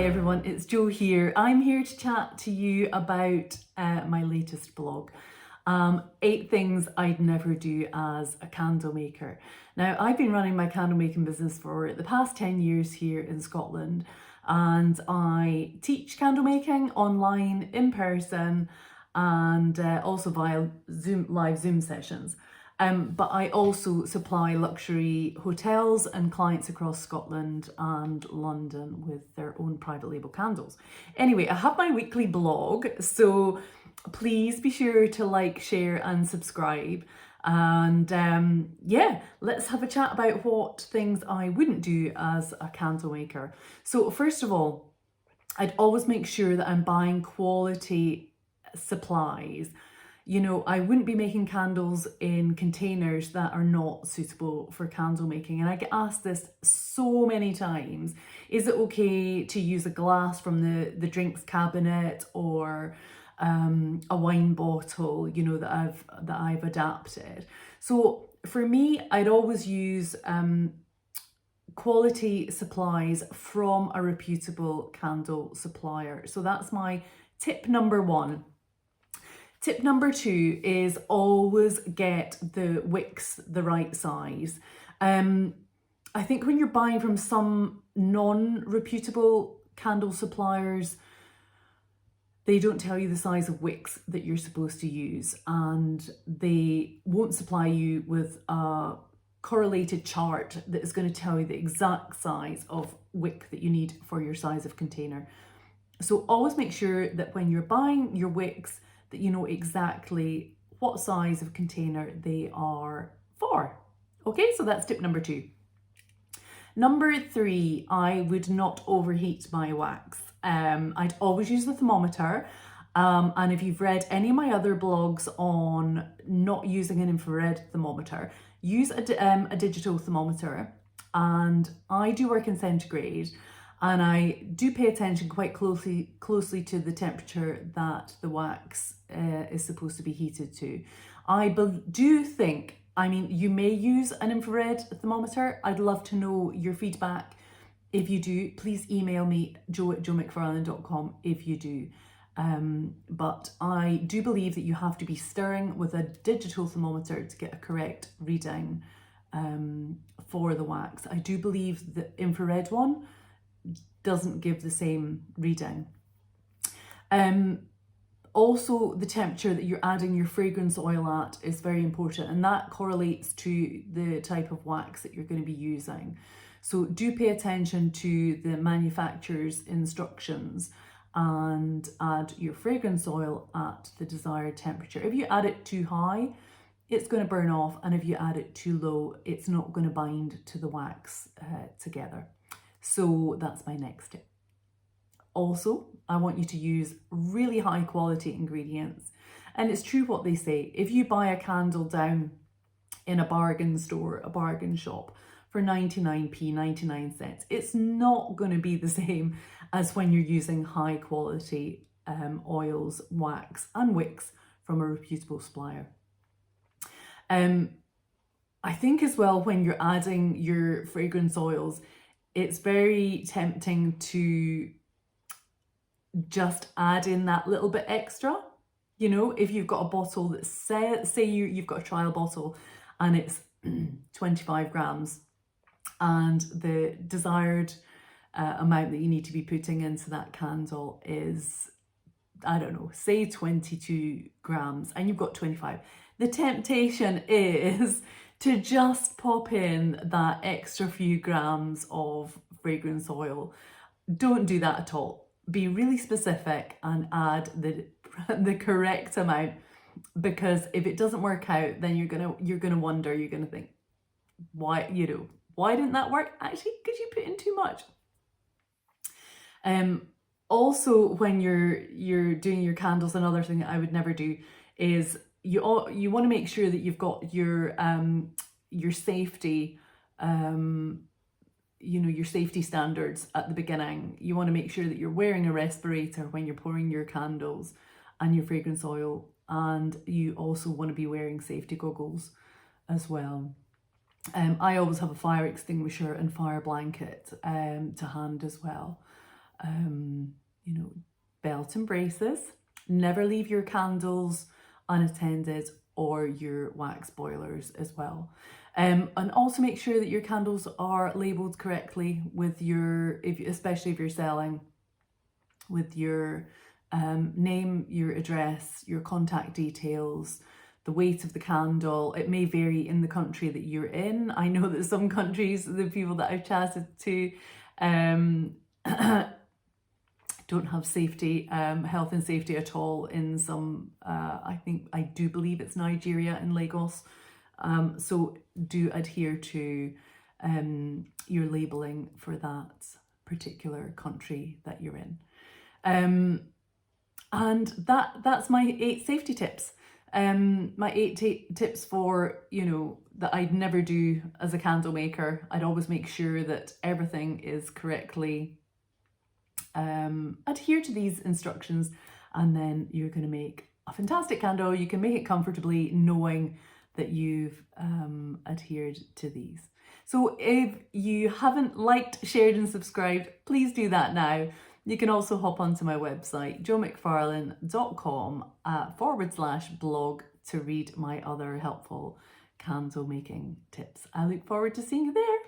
everyone, it's Jo here. I'm here to chat to you about my latest blog. 8 things I'd never do as a candle maker. Now, I've been running my candle making business for the past 10 years here in Scotland, and I teach candle making online, in person, and also via live Zoom sessions. But I also supply luxury hotels and clients across Scotland and London with their own private label candles. Anyway, I have my weekly blog, so please be sure to like, share and subscribe. And yeah, let's have a chat about what things I wouldn't do as a candle maker. So first of all, I'd always make sure that I'm buying quality supplies. You know, I wouldn't be making candles in containers that are not suitable for candle making. And I get asked this so many times. Is it okay to use a glass from the drinks cabinet or a wine bottle, you know, that I've adapted? So for me, I'd always use quality supplies from a reputable candle supplier. So that's my tip number 1. Tip number 2 is always get the wicks the right size. I think when you're buying from some non-reputable candle suppliers, they don't tell you the size of wicks that you're supposed to use, and they won't supply you with a correlated chart that is going to tell you the exact size of wick that you need for your size of container. So always make sure that when you're buying your wicks, that you know exactly what size of container they are for. Okay, so that's tip number 2. Number 3, I would not overheat my wax. I'd always use the thermometer. And if you've read any of my other blogs on not using an infrared thermometer, use a digital thermometer. And I do work in centigrade, and I do pay attention quite closely to the temperature that the wax is supposed to be heated to. I do think, I mean, you may use an infrared thermometer. I'd love to know your feedback. If you do, please email me, jo@jomcfarlane.com if you do. But I do believe that you have to be stirring with a digital thermometer to get a correct reading for the wax. I do believe the infrared one doesn't give the same reading. Also, the temperature that you're adding your fragrance oil at is very important, and that correlates to the type of wax that you're going to be using. So do pay attention to the manufacturer's instructions and add your fragrance oil at the desired temperature. If you add it too high, it's going to burn off, and if you add it too low, it's not going to bind to the wax together. So that's my next tip. Also, I want you to use really high quality ingredients. And it's true what they say. If you buy a candle down in a bargain store, a bargain shop for 99p, 99 cents, it's not going to be the same as when you're using high quality oils, wax and wicks from a reputable supplier. I think as well, when you're adding your fragrance oils, it's very tempting to just add in that little bit extra. You know, if you've got a bottle that say you've got a trial bottle and it's 25 grams and the desired amount that you need to be putting into that candle is, I don't know, say 22 grams and you've got 25. The temptation is to just pop in that extra few grams of fragrance oil. Don't do that at all. Be really specific and add the correct amount, because if it doesn't work out, then you're gonna wonder, you're gonna think, why didn't that work? Actually, because you put in too much. Also, when you're doing your candles, another thing that I would never do is you want to make sure that you've got your safety your safety standards at the beginning. You want to make sure that you're wearing a respirator when you're pouring your candles and your fragrance oil, and you also want to be wearing safety goggles as well. I always have a fire extinguisher and fire blanket to hand as well. you know, belt and braces. Never leave your candles unattended or your wax boilers as well. And also make sure that your candles are labeled correctly with your, especially if you're selling, with your name, your address, your contact details, the weight of the candle. It may vary in the country that you're in. I know that some countries, the people that I've chatted to, don't have safety, health and safety at all in some, I do believe it's Nigeria and Lagos. So do adhere to your labelling for that particular country that you're in. And that's my 8 safety tips. My 8 tips for, that I'd never do as a candle maker. I'd always make sure that everything is correctly adhere to these instructions, and then you're going to make a fantastic candle. You can make it comfortably knowing that you've adhered to these. So if you haven't liked, shared and subscribed, please do that now. You can also hop onto my website, joemcfarlane.com/blog to read my other helpful candle making tips. I look forward to seeing you there.